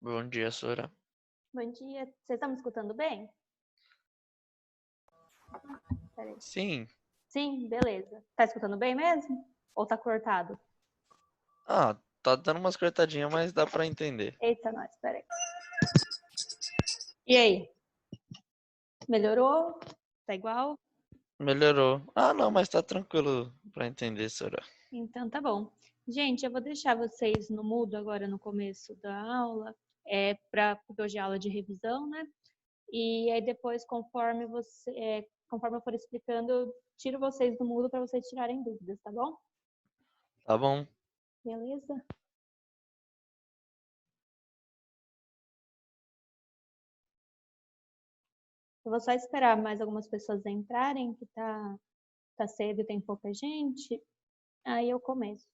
Bom dia, Sora. Bom dia. Vocês estão me escutando bem? Peraí. Sim. Sim, beleza. Tá escutando bem mesmo? Ou tá cortado? Tá dando umas cortadinhas, mas dá pra entender. Eita, nós, peraí. E aí? Melhorou? Tá igual? Melhorou. Não, mas tá tranquilo pra entender, Sora. Então tá bom. Gente, eu vou deixar vocês no mudo agora no começo da aula, porque hoje é aula de revisão, né? E aí depois, conforme eu for explicando, eu tiro vocês do mudo para vocês tirarem dúvidas, tá bom? Tá bom? Beleza? Eu vou só esperar mais algumas pessoas entrarem, que tá cedo e tem pouca gente. Aí eu começo.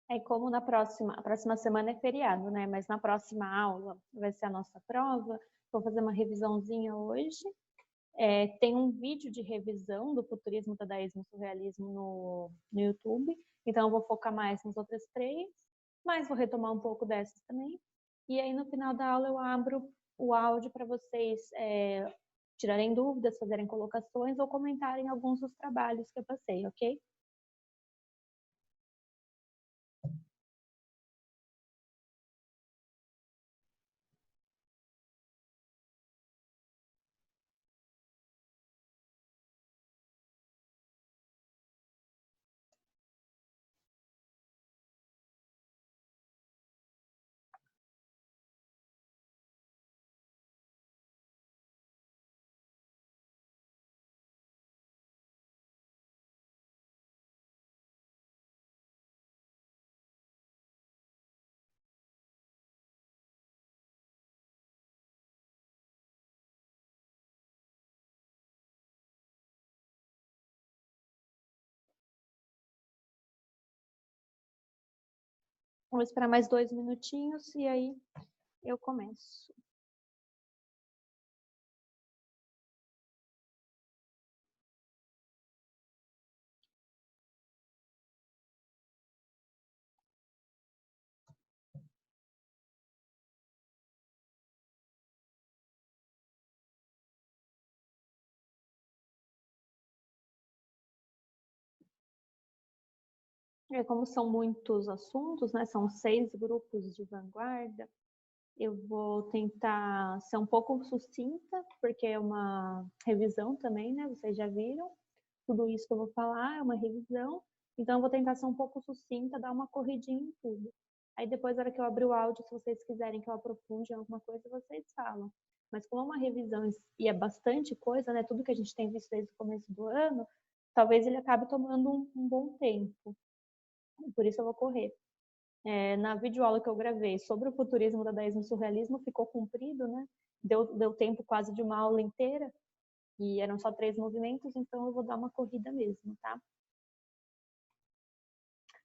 É como a próxima semana é feriado, né? Mas na próxima aula vai ser a nossa prova. Vou fazer uma revisãozinha hoje. Tem um vídeo de revisão do futurismo, dadaísmo e surrealismo no YouTube. Então eu vou focar mais nas outras três, mas vou retomar um pouco dessas também. E aí no final da aula eu abro o áudio para vocês tirarem dúvidas, fazerem colocações ou comentarem alguns dos trabalhos que eu passei, ok? Vou esperar mais 2 minutinhos e aí eu começo. Como são muitos assuntos, né? São 6 grupos de vanguarda. Eu vou tentar ser um pouco sucinta, porque é uma revisão também, né? Vocês já viram. Tudo isso que eu vou falar é uma revisão. Então, eu vou tentar ser um pouco sucinta, dar uma corridinha em tudo. Aí, depois, na hora que eu abrir o áudio, se vocês quiserem que eu aprofunde em alguma coisa, vocês falam. Mas como é uma revisão e é bastante coisa, né? Tudo que a gente tem visto desde o começo do ano, talvez ele acabe tomando um bom tempo. Por isso eu vou correr. Na videoaula que eu gravei sobre o futurismo, dadaísmo e surrealismo, ficou comprido, né? Deu tempo quase de uma aula inteira, e eram só 3 movimentos, então eu vou dar uma corrida mesmo, tá?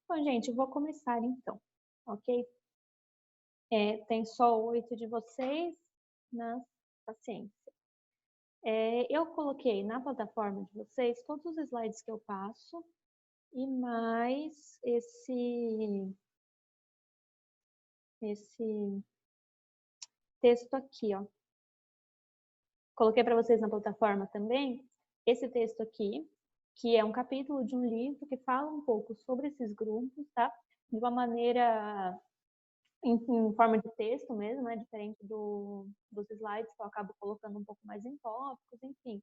Bom, gente, eu vou começar então, ok? Tem só 8 de vocês na paciência. Eu coloquei na plataforma de vocês todos os slides que eu passo e mais esse texto aqui, ó. Coloquei para vocês na plataforma também esse texto aqui, que é um capítulo de um livro que fala um pouco sobre esses grupos, tá? De uma maneira em forma de texto mesmo, né? Diferente dos slides, que eu acabo colocando um pouco mais em tópicos, enfim.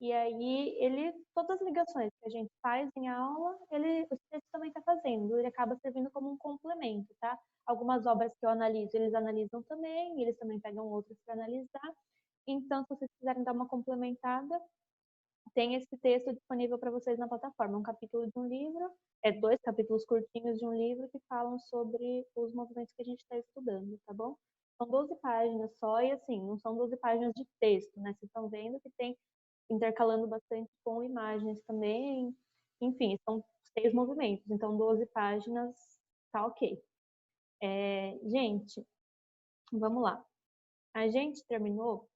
E aí, todas as ligações que a gente faz em aula, o texto também está fazendo. Ele acaba servindo como um complemento, tá? Algumas obras que eu analiso, eles analisam também, eles também pegam outras para analisar. Então, se vocês quiserem dar uma complementada, tem esse texto disponível para vocês na plataforma. Um capítulo de um livro, 2 capítulos curtinhos de um livro que falam sobre os movimentos que a gente está estudando, tá bom? São 12 páginas só, e assim, não são 12 páginas de texto, né? Vocês estão vendo que tem intercalando bastante com imagens também. Enfim, são 6 movimentos, então 12 páginas tá ok. Gente, vamos lá. A gente terminou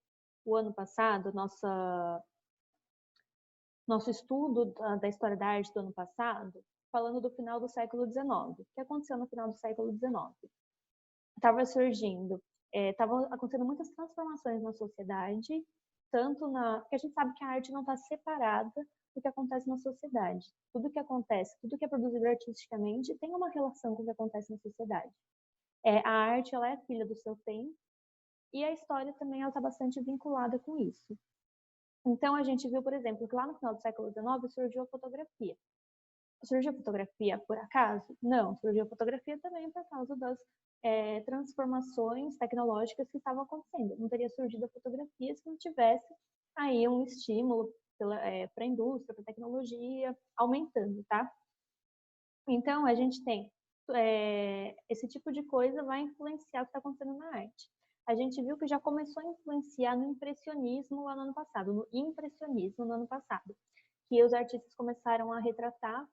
o ano passado, nosso estudo da história da arte do ano passado, falando do final do século XIX. O que aconteceu no final do século XIX? Estava surgindo, estavam acontecendo muitas transformações na sociedade, porque a gente sabe que a arte não está separada do que acontece na sociedade. Tudo que acontece, tudo que é produzido artisticamente tem uma relação com o que acontece na sociedade. A arte, ela é filha do seu tempo, e a história também está bastante vinculada com isso. Então, a gente viu, por exemplo, que lá no final do século XIX surgiu a fotografia. Surgiu a fotografia por acaso? Não, surgiu a fotografia também por causa das transformações tecnológicas que estavam acontecendo. Não teria surgido a fotografia se não tivesse aí um estímulo para a indústria, para a tecnologia, aumentando, tá? Então, a gente tem esse tipo de coisa vai influenciar o que está acontecendo na arte. A gente viu que já começou a influenciar no impressionismo lá no ano passado, no impressionismo no ano passado, que os artistas começaram a retratar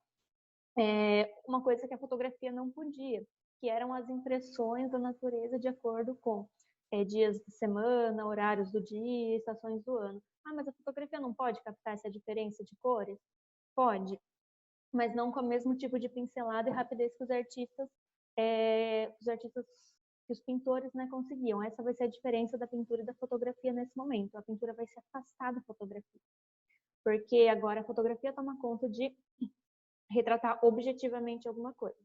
uma coisa que a fotografia não podia, que eram as impressões da natureza de acordo com dias de semana, horários do dia, estações do ano. Ah, mas a fotografia não pode captar essa diferença de cores? Pode, mas não com o mesmo tipo de pincelada e rapidez que que os pintores, né, conseguiam. Essa vai ser a diferença da pintura e da fotografia nesse momento. A pintura vai se afastar da fotografia, porque agora a fotografia toma conta de retratar objetivamente alguma coisa.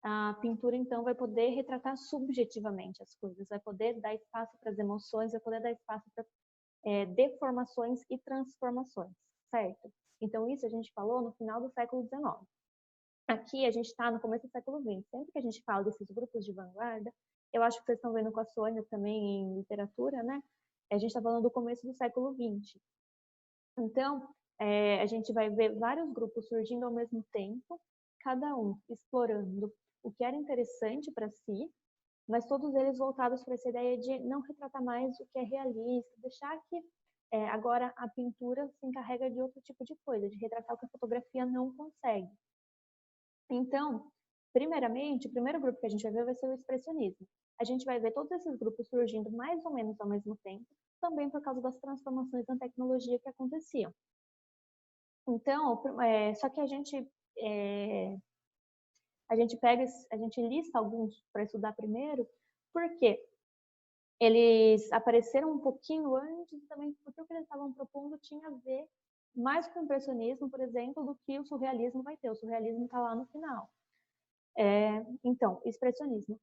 A pintura, então, vai poder retratar subjetivamente as coisas, vai poder dar espaço para as emoções, vai poder dar espaço para deformações e transformações, certo? Então, isso a gente falou no final do século XIX. Aqui a gente está no começo do século XX. Sempre que a gente fala desses grupos de vanguarda, eu acho que vocês estão vendo com a Sônia também em literatura, né? A gente está falando do começo do século XX. Então, a gente vai ver vários grupos surgindo ao mesmo tempo, cada um explorando o que era interessante para si, mas todos eles voltados para essa ideia de não retratar mais o que é realista, deixar que agora a pintura se encarrega de outro tipo de coisa, de retratar o que a fotografia não consegue. Então, primeiramente, o primeiro grupo que a gente vai ver vai ser o expressionismo. A gente vai ver todos esses grupos surgindo mais ou menos ao mesmo tempo, também por causa das transformações na tecnologia que aconteciam. Então, só que a gente lista alguns para estudar primeiro, porque eles apareceram um pouquinho antes, também porque o que eles estavam propondo tinha a ver mais com o impressionismo, por exemplo, do que o surrealismo vai ter. O surrealismo está lá no final. Então, expressionismo.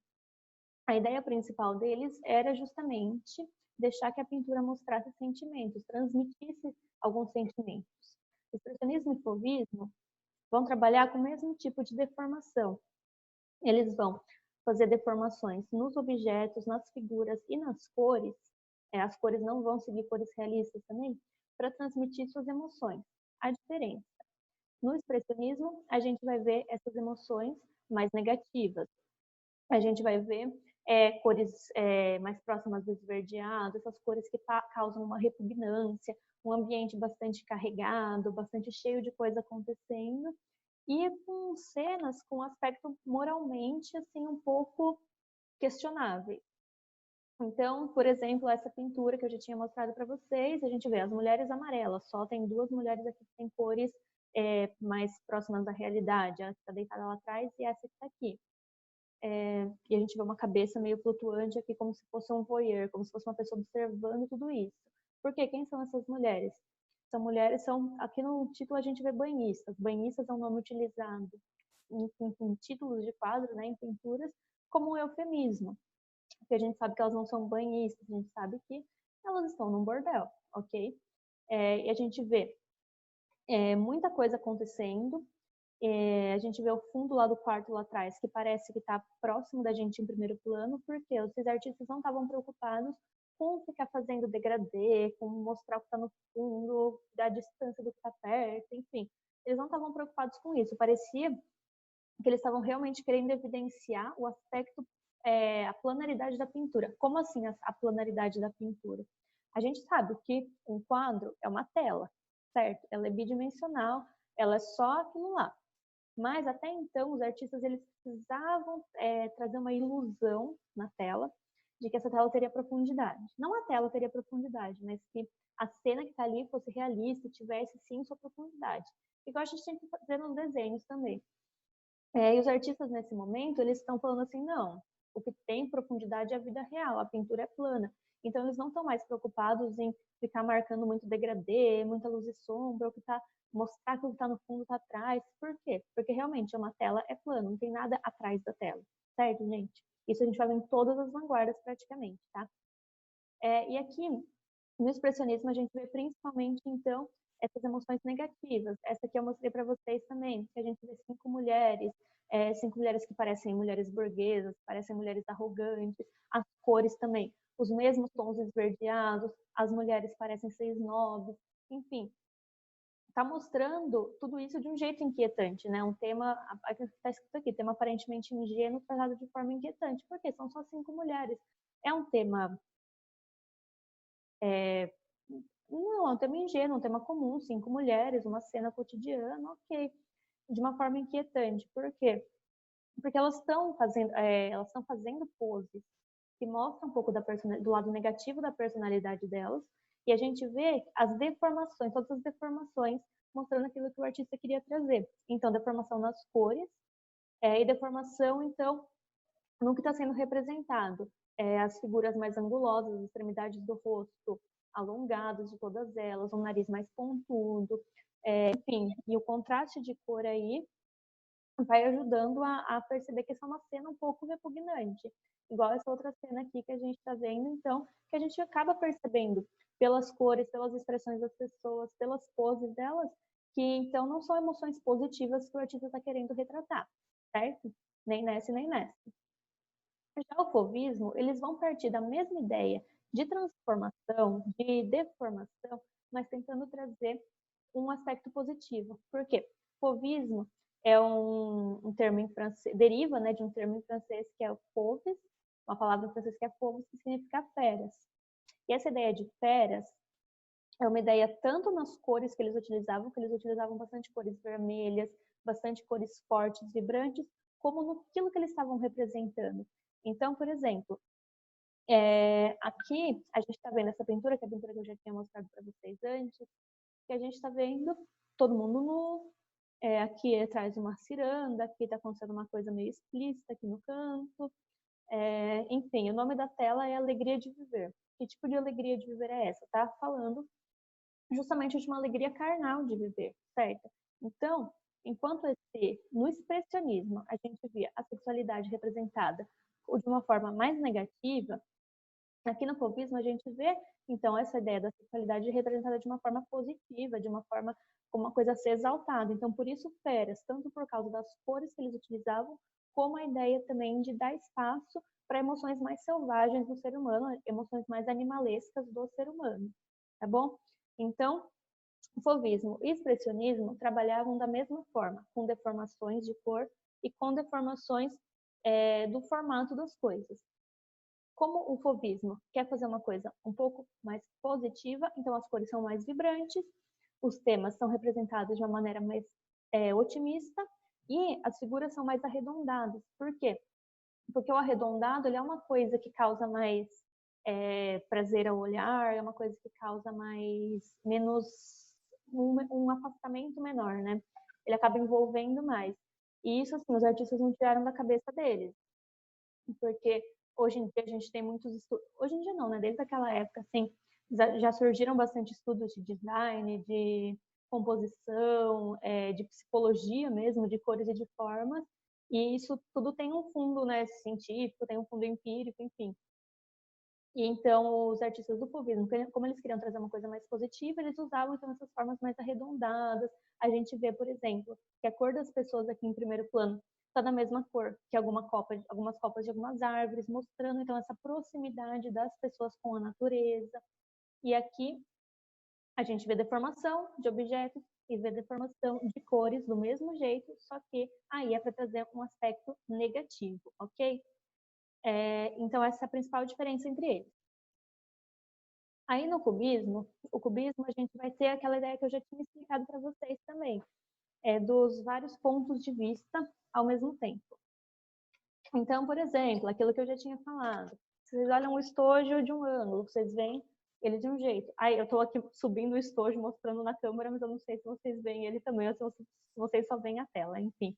A ideia principal deles era justamente deixar que a pintura mostrasse sentimentos, transmitisse alguns sentimentos. Expressionismo e fauvismo vão trabalhar com o mesmo tipo de deformação. Eles vão fazer deformações nos objetos, nas figuras e nas cores. As cores não vão seguir cores realistas também, para transmitir suas emoções. A diferença. No expressionismo, a gente vai ver essas emoções mais negativas. A gente vai ver cores mais próximas do esverdeado, essas cores que causam uma repugnância, um ambiente bastante carregado, bastante cheio de coisa acontecendo, e com cenas com aspecto moralmente assim um pouco questionável. Então, por exemplo, essa pintura que eu já tinha mostrado para vocês, a gente vê as mulheres amarelas, só tem 2 mulheres aqui que têm cores mais próximas da realidade, ela que está deitada lá atrás e essa que está aqui. E a gente vê uma cabeça meio flutuante aqui, como se fosse um voyeur, como se fosse uma pessoa observando tudo isso. Por quê? Quem são essas mulheres? São mulheres, aqui no título a gente vê banhistas. Banhistas é um nome utilizado em títulos de quadro, né, em pinturas, como um eufemismo. Porque a gente sabe que elas não são banhistas, a gente sabe que elas estão num bordel, ok? E a gente vê muita coisa acontecendo. A gente vê o fundo lá do quarto lá atrás, que parece que está próximo da gente em primeiro plano, porque os artistas não estavam preocupados com ficar fazendo degradê, com mostrar o que está no fundo, da distância do que está perto, enfim. Eles não estavam preocupados com isso. Parecia que eles estavam realmente querendo evidenciar o aspecto, a planaridade da pintura. Como assim a planaridade da pintura? A gente sabe que um quadro é uma tela, certo? Ela é bidimensional, ela é só aquilo lá. Mas até então os artistas eles precisavam trazer uma ilusão na tela de que essa tela teria profundidade. Não a tela teria profundidade, mas que a cena que está ali fosse realista e tivesse sim sua profundidade. Igual a gente tem que fazer nos desenhos também. E os artistas nesse momento eles estão falando assim, não, o que tem profundidade é a vida real, a pintura é plana. Então eles não estão mais preocupados em ficar marcando muito degradê, muita luz e sombra, o que tá, mostrar que o que está no fundo está atrás. Por quê? Porque realmente uma tela é plana, não tem nada atrás da tela, certo, gente? Isso a gente vai ver em todas as vanguardas praticamente, tá? E aqui no expressionismo a gente vê principalmente então essas emoções negativas. Essa que eu mostrei para vocês também, que a gente vê 5 mulheres que parecem mulheres burguesas, parecem mulheres arrogantes, as cores também, os mesmos tons esverdeados, as mulheres parecem ser snobs, enfim. Está mostrando tudo isso de um jeito inquietante, né? Um tema, está escrito aqui, tema aparentemente ingênuo tratado de forma inquietante, porque são só 5 mulheres. É um tema não, é um tema ingênuo, um tema comum, 5 mulheres, uma cena cotidiana, ok. De uma forma inquietante. Por quê? Porque elas estão fazendo poses que mostram um pouco do lado negativo da personalidade delas, e a gente vê as deformações, todas as deformações, mostrando aquilo que o artista queria trazer. Então, deformação nas cores, e deformação, então, no que está sendo representado. As figuras mais angulosas, as extremidades do rosto alongadas de todas elas, um nariz mais pontudo, enfim, e o contraste de cor aí vai ajudando a perceber que essa é uma cena um pouco repugnante, igual essa outra cena aqui que a gente está vendo, então, que a gente acaba percebendo pelas cores, pelas expressões das pessoas, pelas poses delas, que então não são emoções positivas que o artista está querendo retratar, certo? Nem nessa, nem nessa. Já o fauvismo, eles vão partir da mesma ideia de transformação, de deformação, mas tentando trazer um aspecto positivo. Por quê? Fauvismo é um termo em francês, deriva, né, de um termo em francês que é o fauves, uma palavra em francês que é fauves, que significa feras. E essa ideia de feras é uma ideia tanto nas cores que eles utilizavam bastante cores vermelhas, bastante cores fortes, vibrantes, como naquilo que eles estavam representando. Então, por exemplo, aqui a gente está vendo essa pintura, que é a pintura que eu já tinha mostrado para vocês antes, que a gente está vendo todo mundo nu, aqui atrás uma ciranda, aqui está acontecendo uma coisa meio explícita aqui no canto. Enfim, o nome da tela é Alegria de Viver. Que tipo de alegria de viver é essa? Tá falando justamente de uma alegria carnal de viver, certo? Então, enquanto no expressionismo a gente via a sexualidade representada de uma forma mais negativa, aqui no fauvismo a gente vê, então, essa ideia da sexualidade representada de uma forma positiva, de uma forma como uma coisa a ser exaltada. Então, por isso, feras, tanto por causa das cores que eles utilizavam, como a ideia também de dar espaço para emoções mais selvagens do ser humano, emoções mais animalescas do ser humano, tá bom? Então, o fauvismo e o expressionismo trabalhavam da mesma forma, com deformações de cor e com deformações do formato das coisas. Como o fauvismo quer fazer uma coisa um pouco mais positiva, então as cores são mais vibrantes, os temas são representados de uma maneira mais otimista e as figuras são mais arredondadas. Por quê? Porque o arredondado ele é uma coisa que causa mais prazer ao olhar, é uma coisa que causa menos um afastamento menor, né? Ele acaba envolvendo mais. E isso, assim, os artistas não tiraram da cabeça deles. Porque hoje em dia a gente tem muitos estudos, hoje em dia não, né? Desde aquela época, assim, já surgiram bastante estudos de design, de composição, de psicologia mesmo, de cores e de formas, e isso tudo tem um fundo, né, científico, tem um fundo empírico, enfim. E então os artistas do cubismo, como eles queriam trazer uma coisa mais positiva, eles usavam então essas formas mais arredondadas. A gente vê, por exemplo, que a cor das pessoas aqui em primeiro plano está da mesma cor que algumas copas de algumas árvores, mostrando então essa proximidade das pessoas com a natureza. E aqui a gente vê deformação de objetos e vê deformação de cores do mesmo jeito, só que aí é para trazer um aspecto negativo, ok? Então essa é a principal diferença entre eles. Aí no cubismo, o cubismo a gente vai ter aquela ideia que eu já tinha explicado para vocês também, dos vários pontos de vista ao mesmo tempo. Então, por exemplo, aquilo que eu já tinha falado, vocês olham o estojo de um ângulo, vocês veem ele de um jeito. Aí eu estou aqui subindo o estojo, mostrando na câmera, mas eu não sei se vocês veem ele também, ou se vocês só veem a tela, enfim.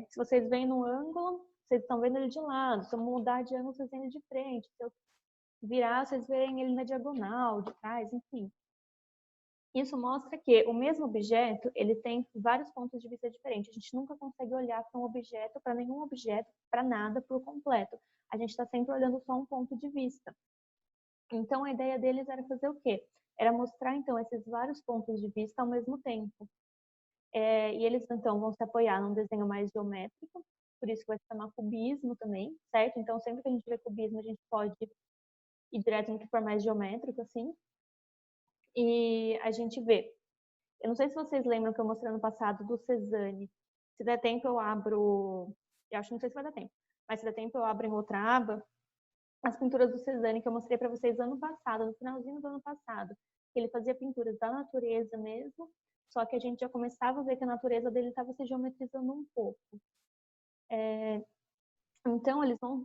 Se vocês veem no ângulo, vocês estão vendo ele de lado. Se eu mudar de ângulo, vocês veem ele de frente. Se eu virar, vocês veem ele na diagonal, de trás, enfim. Isso mostra que o mesmo objeto, ele tem vários pontos de vista diferentes. A gente nunca consegue olhar para um objeto, para nenhum objeto, para nada por completo. A gente está sempre olhando só um ponto de vista. Então, a ideia deles era fazer o quê? Era mostrar, então, esses vários pontos de vista ao mesmo tempo. E eles, então, vão se apoiar num desenho mais geométrico, por isso que vai se chamar cubismo também, certo? Então, sempre que a gente vê cubismo, a gente pode ir direto no que for mais geométrico, assim. E a gente vê. Eu não sei se vocês lembram que eu mostrei no passado do Cezanne. Se der tempo, eu abro. Eu acho que não sei se vai dar tempo. Mas se der tempo, eu abro em outra aba as pinturas do Cezanne que eu mostrei para vocês ano passado, no finalzinho do ano passado. Ele fazia pinturas da natureza mesmo, só que a gente já começava a ver que a natureza dele estava se geometrizando um pouco. Então, eles vão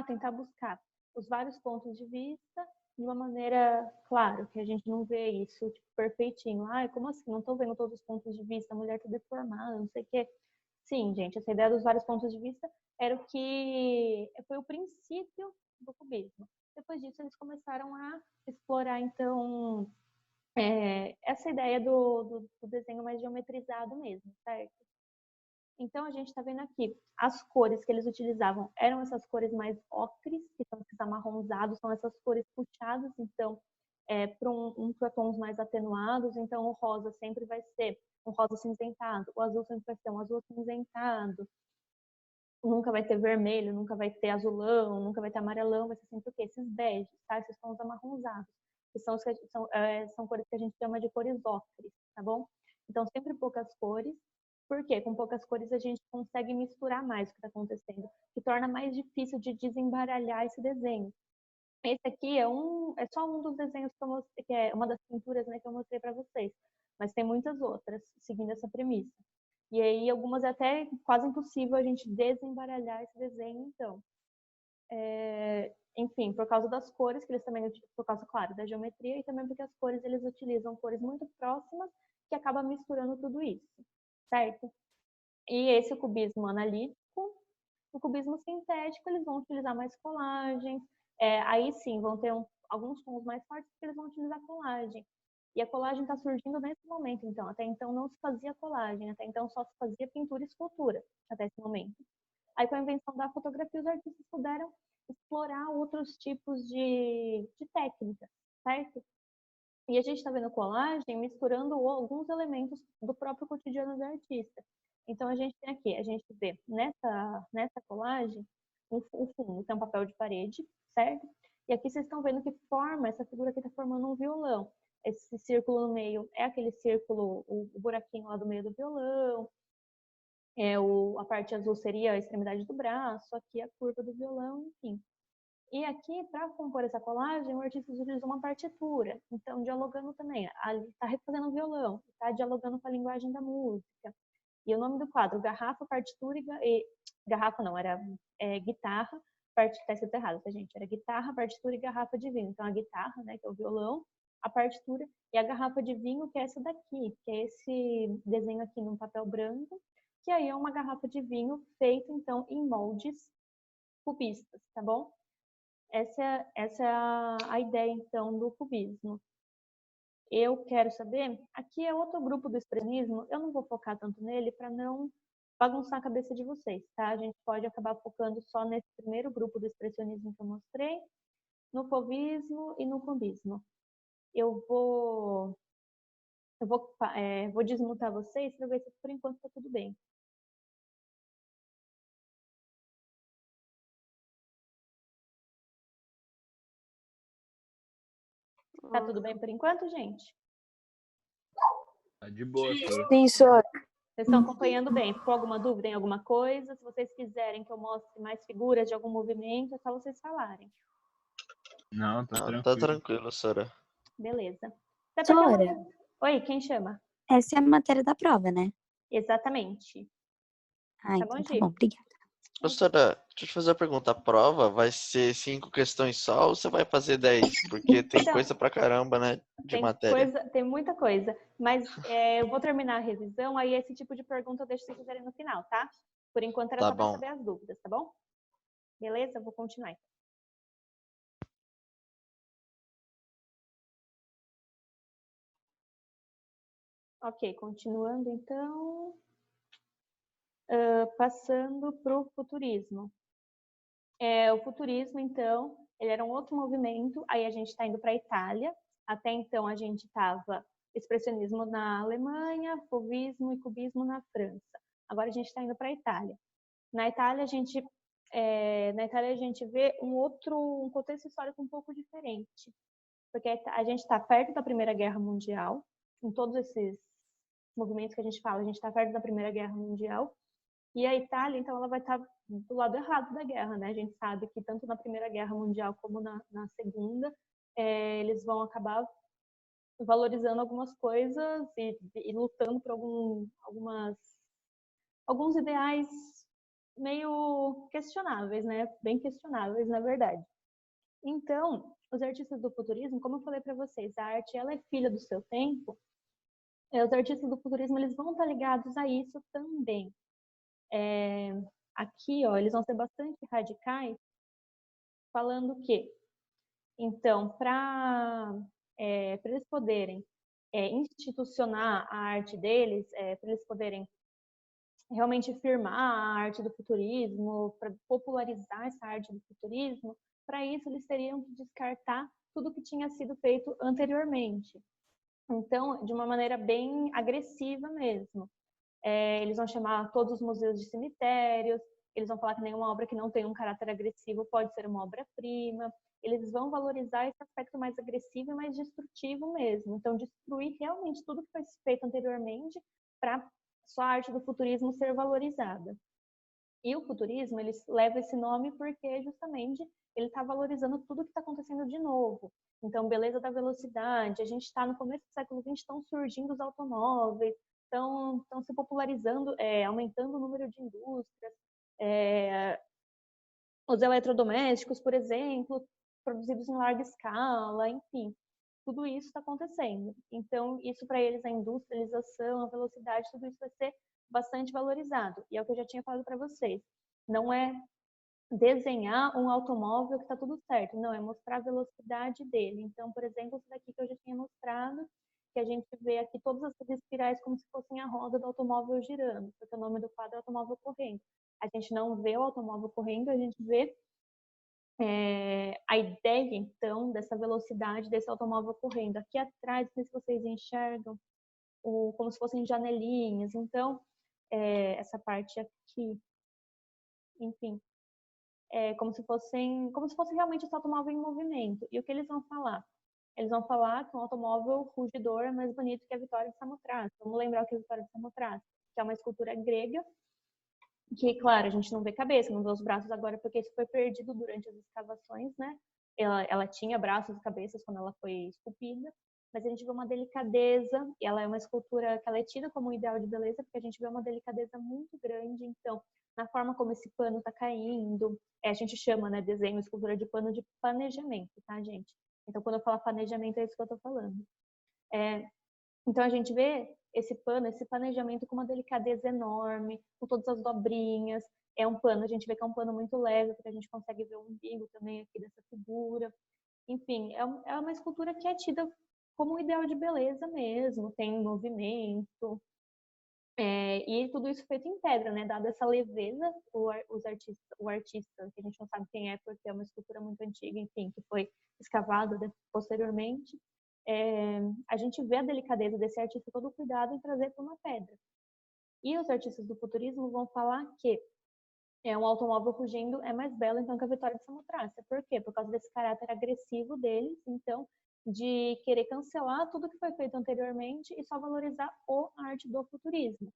tentar buscar os vários pontos de vista de uma maneira, claro, que a gente não vê isso tipo, perfeitinho. Como assim? Não estou vendo todos os pontos de vista, a mulher está deformada, não sei o quê. Sim, gente, essa ideia dos vários pontos de vista era o que foi o princípio do cubismo. Depois disso, eles começaram a explorar, então, essa ideia do desenho mais geometrizado mesmo, certo? Então, a gente está vendo aqui, as cores que eles utilizavam eram essas cores mais ocres, que são esses amarronzados, são essas cores puxadas, então, para tons mais atenuados. Então, o rosa sempre vai ser um rosa cinzentado, o azul sempre vai ser um azul cinzentado, nunca vai ter vermelho, nunca vai ter azulão, nunca vai ter amarelão, vai ser sempre o quê? Esses beges, tá? Esses tons amarronzados, que são cores que a gente chama de cores ocres, tá bom? Então, sempre poucas cores. Por quê? Com poucas cores a gente consegue misturar mais o que está acontecendo, que torna mais difícil de desembaralhar esse desenho. Esse aqui é só um dos desenhos que eu mostrei, que é uma das pinturas, né, que eu mostrei para vocês. Mas tem muitas outras, seguindo essa premissa. E aí, algumas é até quase impossível a gente desembaralhar esse desenho, então. Enfim, por causa das cores, que eles também, por causa, claro, da geometria, e também porque as cores, eles utilizam cores muito próximas, que acaba misturando tudo isso, certo? E esse é o cubismo analítico. O cubismo sintético, eles vão utilizar mais colagens. Aí sim, vão ter alguns tons mais fortes, porque eles vão utilizar colagem. E a colagem está surgindo nesse momento, então. Até então não se fazia colagem, até então só se fazia pintura e escultura, até esse momento. Aí com a invenção da fotografia, os artistas puderam explorar outros tipos de técnicas, certo? E a gente está vendo colagem misturando alguns elementos do próprio cotidiano do artista. Então a gente tem aqui, a gente vê nessa colagem, o fundo tem um papel de parede, certo? E aqui vocês estão vendo que essa figura aqui está formando um violão. Esse círculo no meio é aquele círculo, o buraquinho lá do meio do violão. A parte azul seria a extremidade do braço, aqui a curva do violão, enfim. E aqui, para compor essa colagem, o artista utiliza uma partitura. Então, dialogando também. Ali está refazendo o violão, está dialogando com a linguagem da música. E o nome do quadro, garrafa, partitura e garrafa não, era guitarra, está escrito errado, tá, gente? Era guitarra, partitura e garrafa de vinho. Então, a guitarra, né, que é o violão, a partitura e a garrafa de vinho, que é essa daqui, que é esse desenho aqui num papel branco, que aí é uma garrafa de vinho feita, então, em moldes cubistas, tá bom? Essa é a ideia, então, do cubismo. Eu quero saber, aqui é outro grupo do expressionismo, eu não vou focar tanto nele para não bagunçar a cabeça de vocês, tá? A gente pode acabar focando só nesse primeiro grupo do expressionismo que eu mostrei, no fauvismo e no cubismo. Vou desmutar vocês para ver se por enquanto está tudo bem. Tá tudo bem por enquanto, gente? Tá de boa, sim. Sim, senhor. Vocês estão acompanhando bem? Ficou alguma dúvida em alguma coisa? Se vocês quiserem que eu mostre mais figuras de algum movimento, é só vocês falarem. Não, tá Não, tranquilo. tá tranquilo, Sora. Beleza. Até porque Sora, Oi, quem chama? essa é a matéria da prova, né? Exatamente. Ah, Tá então bom, tá Gi? bom, obrigada. Ô, Sora, deixa eu te fazer a pergunta. A prova vai ser 5 questões só ou você vai fazer 10? Porque tem Então, coisa pra caramba, né? De matéria. Tem muita coisa. Mas eu vou terminar a revisão, aí esse tipo de pergunta eu deixo vocês fizerem no final, tá? Por enquanto era Tá só para bom. saber as dúvidas, tá bom? Beleza? Vou continuar. Ok, continuando então. Passando para o futurismo. O futurismo, então, ele era um outro movimento, aí a gente está indo para a Itália. Até então a gente estava expressionismo na Alemanha, fauvismo e cubismo na França. Agora a gente está indo para a Itália. Na Itália a gente vê um contexto histórico um pouco diferente, porque a gente está perto da Primeira Guerra Mundial, em todos esses movimentos que a gente fala, a gente está perto da Primeira Guerra Mundial, e a Itália, então, ela vai estar do lado errado da guerra, né? A gente sabe que tanto na Primeira Guerra Mundial como na Segunda, eles vão acabar valorizando algumas coisas e lutando por alguns ideais meio questionáveis, né? Bem questionáveis, na verdade. Então, os artistas do futurismo, como eu falei para vocês, a arte ela é filha do seu tempo. Os artistas do futurismo eles vão estar ligados a isso também. Aqui, ó, eles vão ser bastante radicais, falando que, então, para eles poderem institucionar a arte deles, para eles poderem realmente firmar a arte do futurismo, para popularizar essa arte do futurismo, para isso eles teriam que descartar tudo que tinha sido feito anteriormente. Então, de uma maneira bem agressiva mesmo. Eles vão chamar todos os museus de cemitérios, eles vão falar que nenhuma obra que não tem um caráter agressivo pode ser uma obra-prima. Eles vão valorizar esse aspecto mais agressivo e mais destrutivo mesmo. Então, destruir realmente tudo que foi feito anteriormente para só a arte do futurismo ser valorizada. E o futurismo, ele leva esse nome porque justamente ele está valorizando tudo que está acontecendo de novo. Então, beleza da velocidade, a gente está no começo do século XX, estão surgindo os automóveis, estão se popularizando, aumentando o número de indústrias, os eletrodomésticos, por exemplo, produzidos em larga escala, enfim, tudo isso está acontecendo. Então, isso para eles, a industrialização, a velocidade, tudo isso vai ser bastante valorizado. E é o que eu já tinha falado para vocês. Não é desenhar um automóvel que está tudo certo, não, é mostrar a velocidade dele. Então, por exemplo, isso daqui que eu já tinha mostrado, que a gente vê aqui todas as espirais como se fossem a roda do automóvel girando, porque o nome do quadro é automóvel correndo. A gente não vê o automóvel correndo, a gente vê a ideia, então, dessa velocidade desse automóvel correndo. Aqui atrás, não sei se vocês enxergam, como se fossem janelinhas. Então, essa parte aqui, enfim, como se fosse realmente esse automóvel em movimento. E o que eles vão falar? Eles vão falar que um automóvel rugidor é mais bonito que a Vitória de Samothrace. Vamos lembrar o que é a Vitória de Samothrace, que é uma escultura grega, que, claro, a gente não vê cabeça, não vê os braços agora, porque isso foi perdido durante as escavações, né? Ela tinha braços e cabeças quando ela foi esculpida, mas a gente vê uma delicadeza, e ela é uma escultura que ela é tida como um ideal de beleza, porque a gente vê uma delicadeza muito grande, então, na forma como esse pano está caindo, a gente chama, né, desenho, escultura de pano de panejamento, tá, gente? Então, quando eu falo panejamento, é isso que eu estou falando. Então, a gente vê esse pano, esse panejamento com uma delicadeza enorme, com todas as dobrinhas. É um pano, a gente vê que é um pano muito leve, porque a gente consegue ver o umbigo também aqui dessa figura. Enfim, é uma escultura que é tida como um ideal de beleza mesmo, tem movimento. E tudo isso feito em pedra, né? Dada essa leveza, o artista, que a gente não sabe quem é, porque é uma escultura muito antiga, enfim, que foi escavada posteriormente, a gente vê a delicadeza desse artista, todo o cuidado em trazer para uma pedra. E os artistas do futurismo vão falar que um automóvel fugindo é mais belo, então, que a Vitória de Samotrácia. Por quê? Por causa desse caráter agressivo deles, então, de querer cancelar tudo que foi feito anteriormente e só valorizar a arte do futurismo.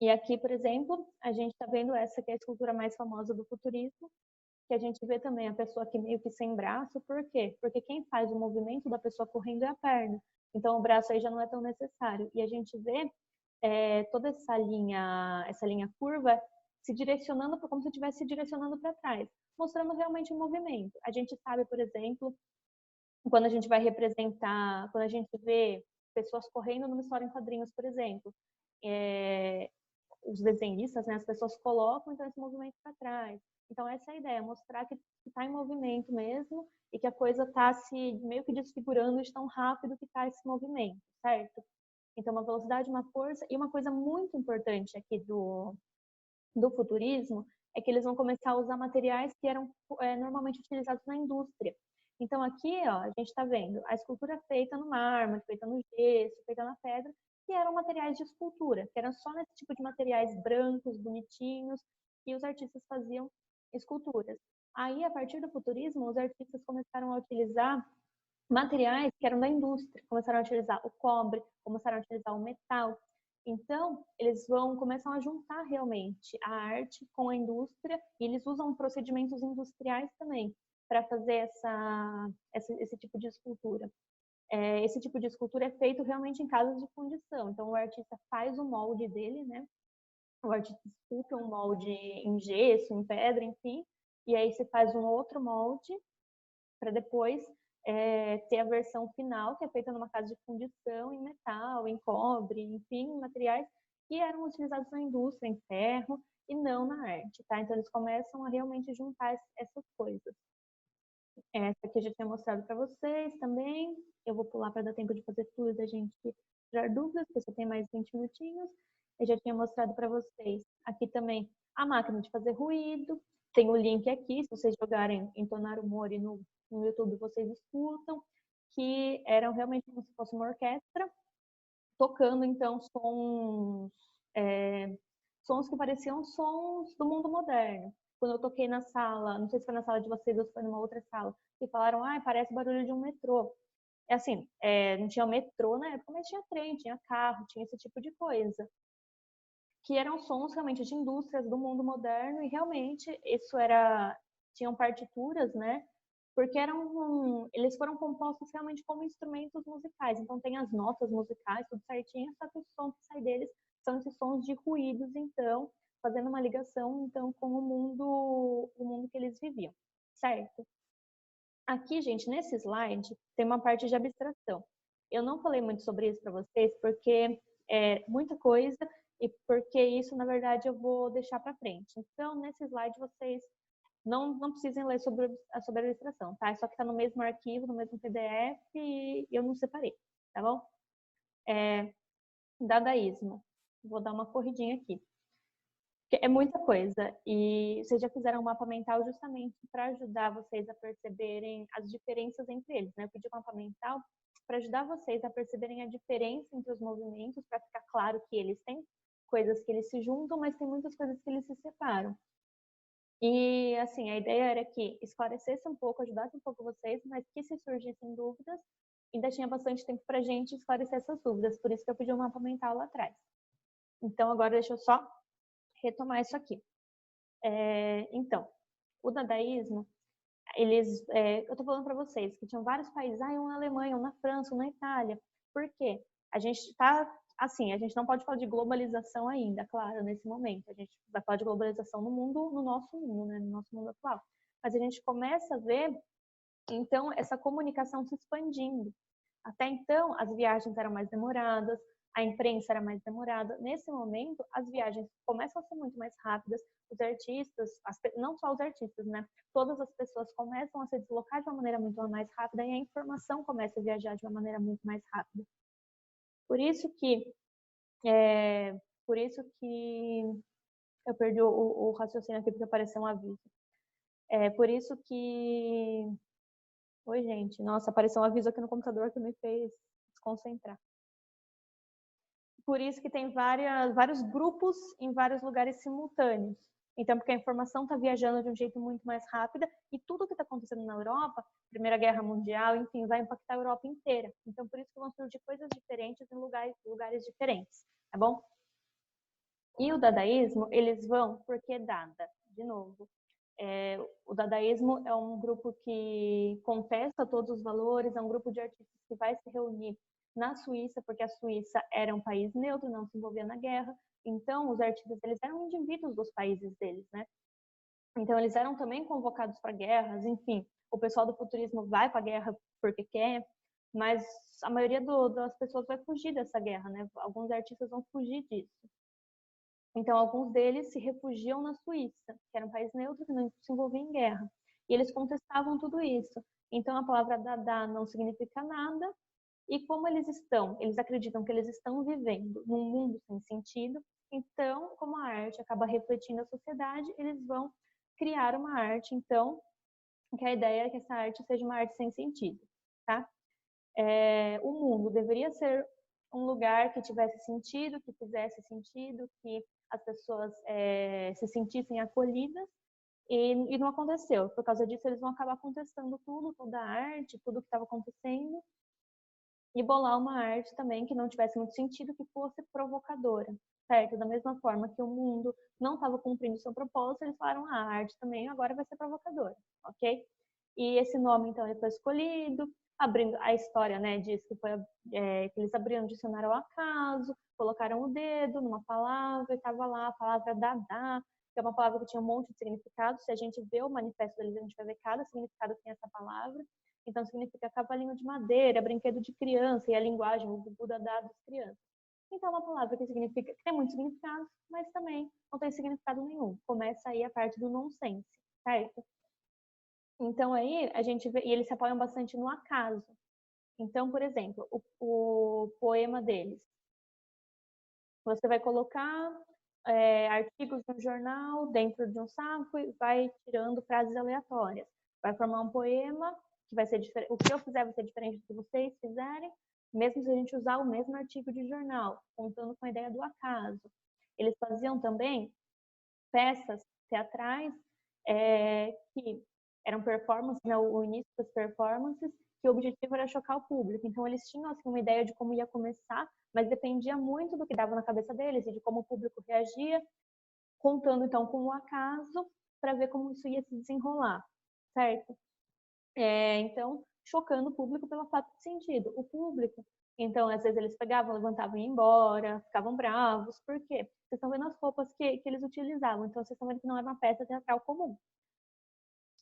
E aqui, por exemplo, a gente está vendo essa que é a escultura mais famosa do futurismo, que a gente vê também a pessoa aqui meio que sem braço. Por quê? Porque quem faz o movimento da pessoa correndo é a perna. Então, o braço aí já não é tão necessário. E a gente vê toda essa linha curva se direcionando como se estivesse se direcionando para trás, mostrando realmente o movimento. A gente sabe, por exemplo, quando a gente vai representar, quando a gente vê pessoas correndo numa história em quadrinhos, por exemplo, os desenhistas, né, as pessoas colocam então esse movimento para trás. Então essa é a ideia, mostrar que está em movimento mesmo e que a coisa está se meio que desfigurando de tão rápido que está esse movimento, certo? Então uma velocidade, uma força. E uma coisa muito importante aqui do futurismo é que eles vão começar a usar materiais que eram normalmente utilizados na indústria. Então aqui, ó, a gente está vendo a escultura feita no mármore, feita no gesso, feita na pedra, que eram materiais de escultura, que eram só nesse tipo de materiais brancos, bonitinhos, que os artistas faziam esculturas. Aí, a partir do futurismo, os artistas começaram a utilizar materiais que eram da indústria, começaram a utilizar o cobre, começaram a utilizar o metal. Então, eles começam a juntar realmente a arte com a indústria, e eles usam procedimentos industriais também para fazer esse tipo de escultura. Esse tipo de escultura é feito realmente em casas de fundição. Então, o artista faz o molde dele, né? O artista esculpe um molde em gesso, em pedra, enfim, e aí se faz um outro molde para depois ter a versão final, que é feita numa casa de fundição, em metal, em cobre, enfim, materiais que eram utilizados na indústria, em ferro, e não na arte, tá? Então, eles começam a realmente juntar essas coisas. Essa aqui eu já tinha mostrado para vocês também. Eu vou pular para dar tempo de fazer tudo e da gente tirar dúvidas, porque só tem mais 20 minutinhos. Eu já tinha mostrado para vocês aqui também a máquina de fazer ruído. Tem o link aqui, se vocês jogarem Entonar o Mori no YouTube, vocês escutam, que eram realmente como se fosse uma orquestra, tocando então sons que pareciam sons do mundo moderno. Quando eu toquei na sala, não sei se foi na sala de vocês ou se foi numa outra sala, que falaram, parece barulho de um metrô. Assim, não tinha metrô na época, mas tinha trem, tinha carro, tinha esse tipo de coisa. Que eram sons realmente de indústrias do mundo moderno, e realmente tinham partituras, né? Porque eles foram compostos realmente como instrumentos musicais. Então tem as notas musicais, tudo certinho, só que os sons que saem deles são esses sons de ruídos, então, fazendo uma ligação então com o mundo que eles viviam, certo? Aqui, gente, nesse slide, tem uma parte de abstração. Eu não falei muito sobre isso para vocês, porque é muita coisa, e porque isso, na verdade, eu vou deixar para frente. Então, nesse slide, vocês não precisem ler sobre a abstração, tá? Só que está no mesmo arquivo, no mesmo PDF, e eu não separei, tá bom? Dadaísmo. Vou dar uma corridinha aqui. É muita coisa, e vocês já fizeram um mapa mental justamente para ajudar vocês a perceberem as diferenças entre eles, né? Eu pedi um mapa mental para ajudar vocês a perceberem a diferença entre os movimentos, para ficar claro que eles têm coisas que eles se juntam, mas tem muitas coisas que eles se separam. E, assim, a ideia era que esclarecesse um pouco, ajudasse um pouco vocês, mas que se surgissem dúvidas, ainda tinha bastante tempo para a gente esclarecer essas dúvidas, por isso que eu pedi um mapa mental lá atrás. Então, agora deixa eu só retomar isso aqui. Então, o dadaísmo, eu estou falando para vocês que tinham vários países, um na Alemanha, um na França, um na Itália. Por quê? A gente está, assim, a gente não pode falar de globalização ainda, claro, nesse momento. A gente vai falar de globalização no nosso mundo, né, no nosso mundo atual. Mas a gente começa a ver, então, essa comunicação se expandindo. Até então, as viagens eram mais demoradas, a imprensa era mais demorada. Nesse momento, as viagens começam a ser muito mais rápidas, os artistas, não só os artistas, né? Todas as pessoas começam a se deslocar de uma maneira muito mais rápida, e a informação começa a viajar de uma maneira muito mais rápida. Por isso que Por isso que eu perdi o raciocínio aqui, porque apareceu um aviso. Por isso que... Oi, gente. Nossa, apareceu um aviso aqui no computador que me fez desconcentrar. Por isso que tem vários grupos em vários lugares simultâneos. Então, porque a informação está viajando de um jeito muito mais rápido e tudo que está acontecendo na Europa, Primeira Guerra Mundial, enfim, vai impactar a Europa inteira. Então, por isso que vão surgir coisas diferentes em lugares diferentes, tá bom? E o dadaísmo, eles vão porque Dada, de novo. O dadaísmo é um grupo que contesta todos os valores, é um grupo de artistas que vai se reunir na Suíça, porque a Suíça era um país neutro, não se envolvia na guerra. Então, os artistas, eles eram indivíduos dos países deles, né? Então, eles eram também convocados para guerras, enfim. O pessoal do futurismo vai para a guerra porque quer, mas a maioria das pessoas vai fugir dessa guerra, né? Alguns artistas vão fugir disso. Então, alguns deles se refugiam na Suíça, que era um país neutro que não se envolvia em guerra. E eles contestavam tudo isso. Então, a palavra Dada não significa nada. E como eles acreditam que eles estão vivendo num mundo sem sentido. Então, como a arte acaba refletindo a sociedade, eles vão criar uma arte, então, que a ideia é que essa arte seja uma arte sem sentido, tá? O mundo deveria ser um lugar que tivesse sentido, que fizesse sentido, que as pessoas se sentissem acolhidas, e não aconteceu. Por causa disso, eles vão acabar contestando tudo, toda a arte, tudo que estava acontecendo, e bolar uma arte também que não tivesse muito sentido, que fosse provocadora, certo? Da mesma forma que o mundo não estava cumprindo seu propósito, eles falaram, a arte também agora vai ser provocadora, ok? E esse nome, então, ele foi escolhido, abrindo a história, né, diz que que eles abriram um dicionário ao acaso, colocaram o dedo numa palavra, e estava lá a palavra Dada, que é uma palavra que tinha um monte de significado. Se a gente vê o manifesto deles, a gente vai ver cada significado que tem essa palavra. Então, significa cavalinho de madeira, brinquedo de criança, e a linguagem, o Buda dá das crianças. Então, é uma palavra que tem muitos significados, mas também não tem significado nenhum. Começa aí a parte do nonsense, certo? Então, aí a gente vê, e eles se apoiam bastante no acaso. Então, por exemplo, o poema deles. Você vai colocar artigos no jornal dentro de um saco e vai tirando frases aleatórias. Vai formar um poema que vai ser diferente. O que eu fizer vai ser diferente do que vocês fizerem, mesmo se a gente usar o mesmo artigo de jornal, contando com a ideia do acaso. Eles faziam também peças teatrais que eram performances, né, o início das performances, que o objetivo era chocar o público. Então, eles tinham assim, uma ideia de como ia começar, mas dependia muito do que dava na cabeça deles e de como o público reagia, contando então com o acaso para ver como isso ia se desenrolar, certo? Então, chocando o público pelo fato de sentido. O público, então, às vezes eles pegavam, levantavam e iam embora, ficavam bravos. Por quê? Vocês estão vendo as roupas que eles utilizavam, então vocês estão vendo que não era uma peça teatral comum.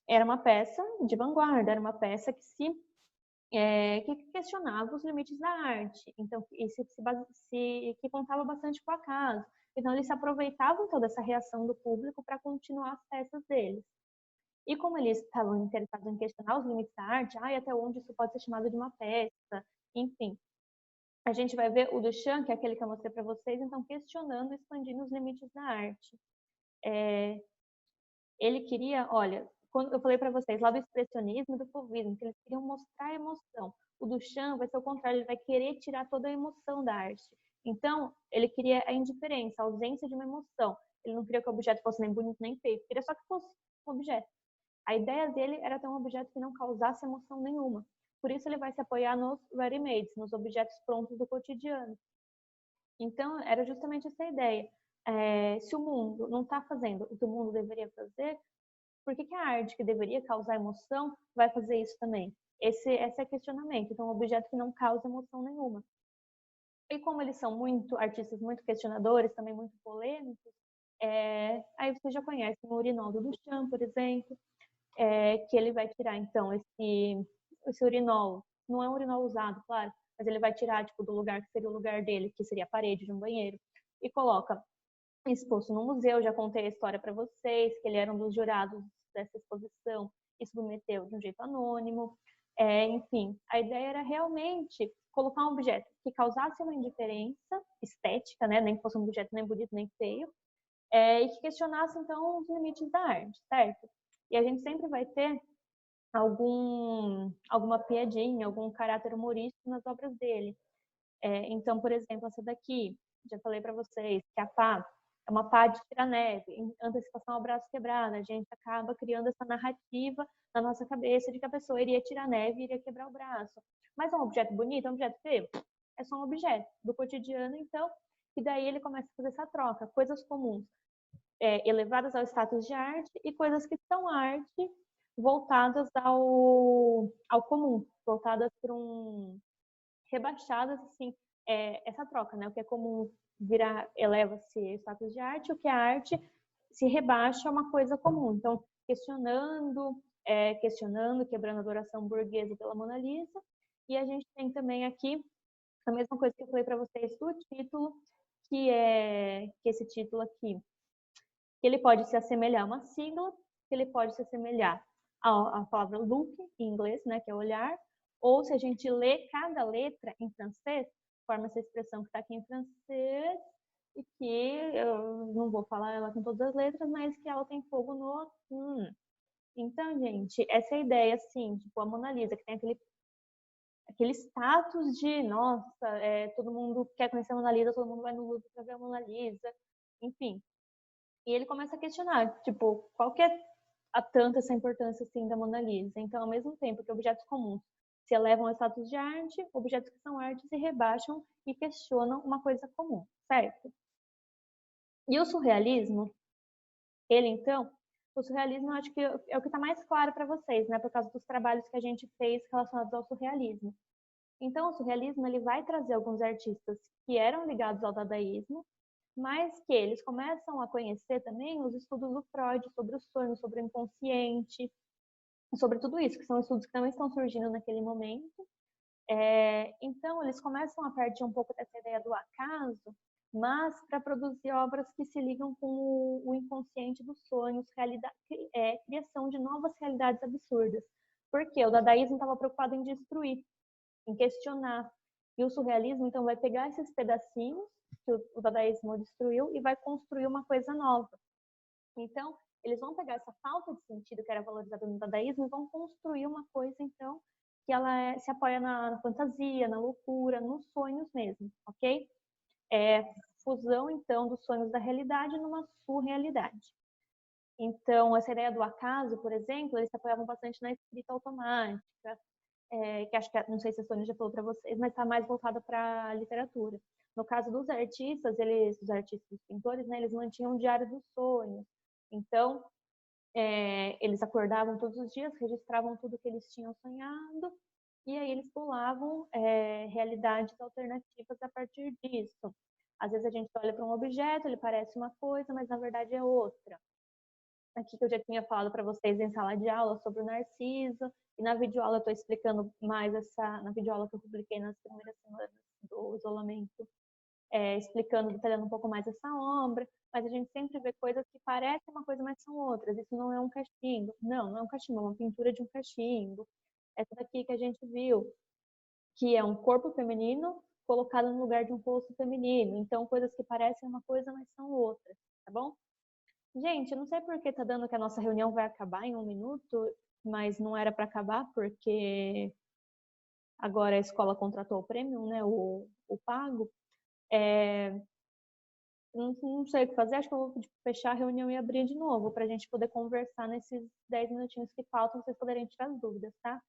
Era uma peça de vanguarda, era uma peça que que questionava os limites da arte, então que contava bastante com o acaso. Então eles se aproveitavam toda essa reação do público para continuar as peças deles. E como eles estavam interessados em questionar os limites da arte, até onde isso pode ser chamado de uma peça, enfim. A gente vai ver o Duchamp, que é aquele que eu mostrei para vocês, então questionando e expandindo os limites da arte. Ele queria, olha, quando eu falei para vocês lá do expressionismo e do fauvismo, que eles queriam mostrar a emoção. O Duchamp vai ser o contrário, ele vai querer tirar toda a emoção da arte. Então, ele queria a indiferença, a ausência de uma emoção. Ele não queria que o objeto fosse nem bonito nem feio, queria só que fosse um objeto. A ideia dele era ter um objeto que não causasse emoção nenhuma. Por isso ele vai se apoiar nos ready-mades, nos objetos prontos do cotidiano. Então, era justamente essa ideia. Se o mundo não está fazendo o que o mundo deveria fazer, por que a arte que deveria causar emoção vai fazer isso também? Esse é o questionamento. Então, um objeto que não causa emoção nenhuma. E como eles são artistas muito questionadores, também muito polêmicos, aí você já conhece o urinol do Duchamp, por exemplo, que ele vai tirar, então, esse urinol. Não é um urinol usado, claro, mas ele vai tirar tipo, do lugar que seria o lugar dele, que seria a parede de um banheiro, e coloca exposto no museu. Já contei a história para vocês, que ele era um dos jurados dessa exposição e submeteu de um jeito anônimo. Enfim, a ideia era realmente colocar um objeto que causasse uma indiferença estética, né? Nem que fosse um objeto nem bonito nem feio, e que questionasse, então, os limites da arte, certo? E a gente sempre vai ter alguma piadinha, algum caráter humorístico nas obras dele. Então, por exemplo, essa daqui, já falei para vocês, que a pá é uma pá de tirar neve, em antecipação ao braço quebrado. A gente acaba criando essa narrativa na nossa cabeça de que a pessoa iria tirar neve e iria quebrar o braço. Mas é um objeto bonito, é um objeto feio? É só um objeto do cotidiano, então, e daí ele começa a fazer essa troca, coisas comuns, elevadas ao status de arte e coisas que são arte voltadas ao comum, voltadas para rebaixadas, assim, essa troca, né? O que é comum eleva-se ao status de arte, o que é arte se rebaixa a uma coisa comum. Então, questionando, quebrando a adoração burguesa pela Mona Lisa. E a gente tem também aqui a mesma coisa que eu falei para vocês do título, que esse título aqui, que ele pode se assemelhar a uma sigla, que ele pode se assemelhar à palavra look, em inglês, né, que é olhar, ou se a gente lê cada letra em francês, forma essa expressão que está aqui em francês, e que eu não vou falar ela com todas as letras, mas que ela tem fogo no... Então, gente, essa é a ideia, assim, tipo, a Mona Lisa, que tem aquele status de, nossa, todo mundo quer conhecer a Mona Lisa, todo mundo vai no Louvre para ver a Mona Lisa, enfim. E ele começa a questionar, tipo, qual que é tanta essa importância, assim, da Mona Lisa? Então, ao mesmo tempo que objetos comuns se elevam ao status de arte, objetos que são arte se rebaixam e questionam uma coisa comum, certo? E o surrealismo, o surrealismo eu acho que é o que está mais claro para vocês, né, por causa dos trabalhos que a gente fez relacionados ao surrealismo. Então, o surrealismo ele vai trazer alguns artistas que eram ligados ao dadaísmo, mas que eles começam a conhecer também os estudos do Freud sobre o sonho, sobre o inconsciente, sobre tudo isso, que são estudos que também estão surgindo naquele momento. Então, eles começam a partir um pouco dessa ideia do acaso, mas para produzir obras que se ligam com o inconsciente dos sonhos, criação de novas realidades absurdas. Porque o dadaísmo estava preocupado em destruir, em questionar. E o surrealismo, então, vai pegar esses pedacinhos que o dadaísmo destruiu e vai construir uma coisa nova. Então, eles vão pegar essa falta de sentido que era valorizada no dadaísmo e vão construir uma coisa, então, que ela se apoia na fantasia, na loucura, nos sonhos mesmo, ok? Fusão, então, dos sonhos da realidade numa surrealidade. Então, essa ideia do acaso, por exemplo, eles se apoiavam bastante na escrita automática, que acho que, não sei se a Sônia já falou para vocês, mas está mais voltada para a literatura. No caso dos artistas, os pintores, né, eles mantinham um diário dos sonhos. Então, eles acordavam todos os dias, registravam tudo que eles tinham sonhado, e aí eles pulavam realidades alternativas a partir disso. Às vezes a gente olha para um objeto, ele parece uma coisa, mas na verdade é outra. Aqui que eu já tinha falado para vocês em sala de aula sobre o Narciso, e na videoaula eu estou explicando mais na videoaula que eu publiquei nas primeiras semanas do isolamento, explicando, detalhando um pouco mais essa obra, mas a gente sempre vê coisas que parecem uma coisa, mas são outras. Isso não é um cachimbo. Não é um cachimbo, é uma pintura de um cachimbo. Essa daqui que a gente viu, que é um corpo feminino colocado no lugar de um rosto feminino. Então, coisas que parecem uma coisa, mas são outras, tá bom? Gente, eu não sei por que tá dando que a nossa reunião vai acabar em 1 minuto, mas não era para acabar, porque agora a escola contratou o prêmio, né, o pago. Não sei o que fazer, acho que eu vou fechar a reunião e abrir de novo, para a gente poder conversar nesses 10 minutinhos que faltam, vocês poderem tirar as dúvidas, tá?